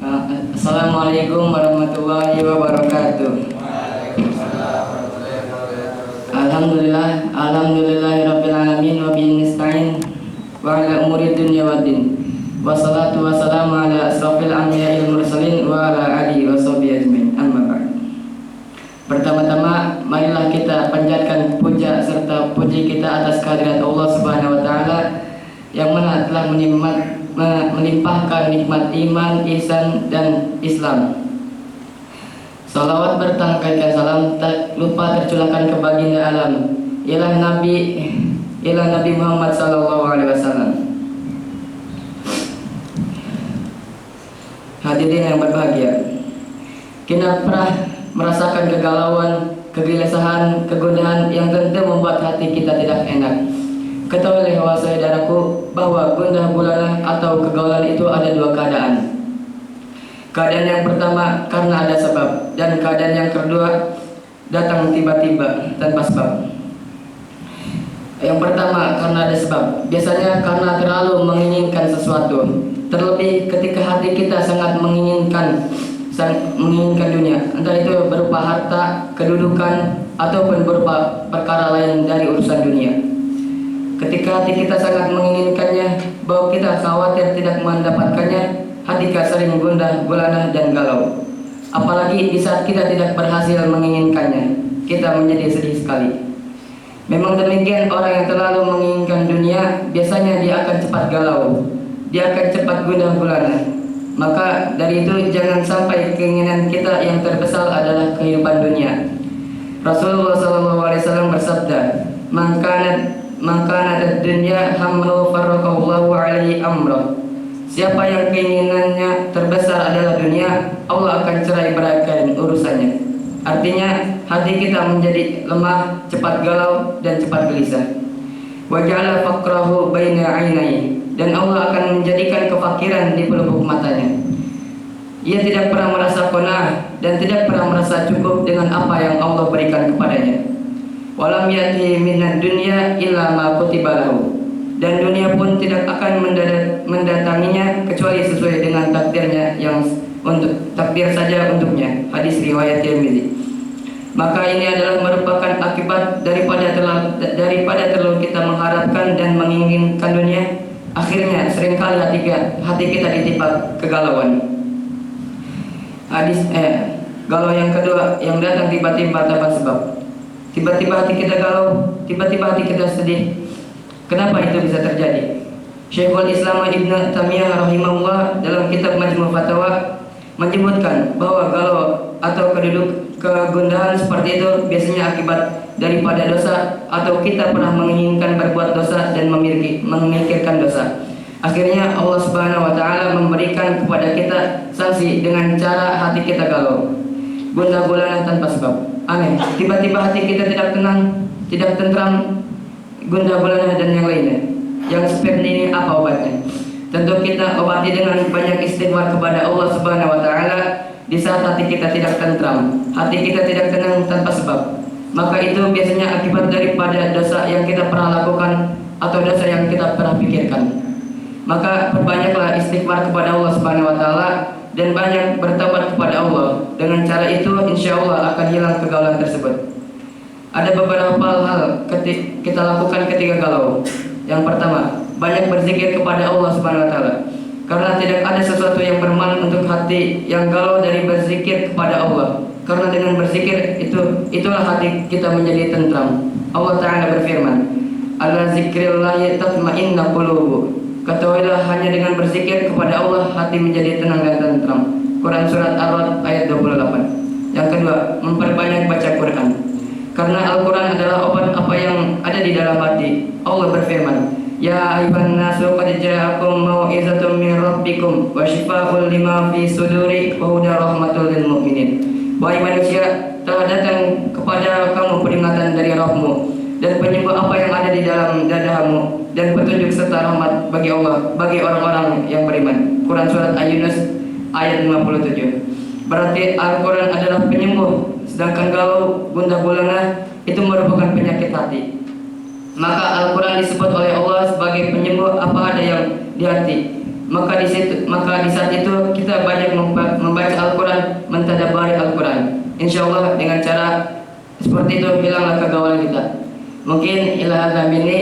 Assalamualaikum warahmatullahi wabarakatuh. Alhamdulillahirabbil alamin wa bihi nasta'in wa ala umuri dunya waddin. Wassalatu wassalamu ala asrofil anbiya'il mursalin wa ala alihi washabihi ajmain. Amma ba'd. Pertama-tama marilah kita panjatkan puja serta puji kita atas kehadirat Allah Subhanahu wa taala yang mana telah melimpahkan nikmat iman, ihsan dan Islam. Salawat bertangkaikan salam tak lupa tercurahkan ke baginda alam ialah Nabi Muhammad sallallahu alaihi wasallam. Hadirin yang berbahagia, kita pernah merasakan kegalauan, kegelisahan, kegundahan yang tentu membuat hati kita tidak enak. Ketahuilah wahai saudaraku bahwa gundah gulana atau kegaulan itu ada dua keadaan. Keadaan yang pertama karena ada sebab, dan keadaan yang kedua datang tiba-tiba tanpa sebab. Yang pertama karena ada sebab, biasanya karena terlalu menginginkan sesuatu. Terlebih ketika hati kita sangat menginginkan dunia, entah itu berupa harta, kedudukan, ataupun berupa perkara lain dari urusan dunia. Ketika hati kita sangat menginginkannya, bahwa kita khawatir tidak mendapatkannya, hati kita sering gundah gulana dan galau. Apalagi di saat kita tidak berhasil menginginkannya, kita menjadi sedih sekali. Memang demikian, orang yang terlalu menginginkan dunia, biasanya dia akan cepat galau, dia akan cepat gundah gulana. Maka dari itu jangan sampai keinginan kita yang terbesar adalah kehidupan dunia. Rasulullah SAW bersabda, "Maka dunia hamlu farraqallahu alaihi amrah." Siapa yang keinginannya terbesar adalah dunia, Allah akan cerai beraikan urusannya. Artinya hati kita menjadi lemah, cepat galau dan cepat gelisah. Wa ja'ala faqrahu baina 'ainai, dan Allah akan menjadikan kefakiran di pelupuk matanya. Ia tidak pernah merasa qanaah dan tidak pernah merasa cukup dengan apa yang Allah berikan kepadanya. Walam yati minad dunya illa ma kutiba lahu, dan dunia pun tidak akan mendatanginya kecuali sesuai dengan takdirnya yang untuk takdir saja untuknya. Hadis riwayat Tirmizi. Maka ini adalah merupakan akibat daripada terlalu kita mengharapkan dan menginginkan dunia. Akhirnya seringkali hati kita ditimpa kegalauan. Galau yang kedua yang datang tiba-tiba tanpa sebab. Tiba-tiba hati kita galau, tiba-tiba hati kita sedih. Kenapa itu bisa terjadi? Syekhul Islam Ibnu Taimiyah rahimahullah dalam kitab Majmu' Fatawa menyebutkan bahwa galau atau kegundahan seperti itu biasanya akibat daripada dosa, atau kita pernah menginginkan berbuat dosa dan memikirkan dosa. Akhirnya Allah Subhanahu wa taala memberikan kepada kita sanksi dengan cara hati kita galau, gundah gulana tanpa sebab. Aneh, tiba-tiba hati kita tidak tenang, tidak tentram, gundah gulana dan yang lainnya. Yang seperti ini apa obatnya? Tentu kita obati dengan banyak istighfar kepada Allah Subhanahu wa taala di saat hati kita tidak tentram, hati kita tidak tenang tanpa sebab. Maka itu biasanya akibat daripada dosa yang kita pernah lakukan atau dosa yang kita pernah pikirkan. Maka perbanyaklah istighfar kepada Allah Subhanahu wa taala dan banyak bertaubat kepada Allah. Dengan cara itu insya Allah akan hilang kegaulan tersebut. Ada beberapa hal kita lakukan ketika galau. Yang pertama, banyak berzikir kepada Allah Subhanahu wa taala. Karena tidak ada sesuatu yang bermanfaat untuk hati yang galau dari berzikir kepada Allah. Karena dengan berzikir itulah hati kita menjadi tentram. Allah Ta'ala berfirman, "Ala zikrillahi tatma'innul qulub." Ketahuilah hanya dengan berzikir kepada Allah hati menjadi tenang dan tentram. Quran surat Ar-Ra'd ayat 28. Yang kedua, memperbanyak baca Quran. Karena Al-Quran adalah obat apa yang ada di dalam hati. Allah berfirman, "Ya ayyuhan nasu qad ja'akum mau'izatun min rabbikum wa shifaa'un lima fi suduri wa hudan rahmatul lil mu'minin." Wahai manusia, telah datang kepada kamu peringatan dari Rabbmu dan penyembuh apa yang ada di dalam dadamu, dan petunjuk serta rahmat bagi Allah, bagi orang-orang yang beriman. Quran surat Al-Yunus ayat 57. Berarti Al-Quran adalah penyembuh, sedangkan galau, gundah gulana itu merupakan penyakit hati. Maka Al-Quran disebut oleh Allah sebagai penyembuh apa ada yang di hati. Maka di saat itu kita banyak membaca Al-Quran, mentadabari Al-Quran. Insya Allah dengan cara seperti itu hilanglah kegaulan kita. Mungkin ila hadza minni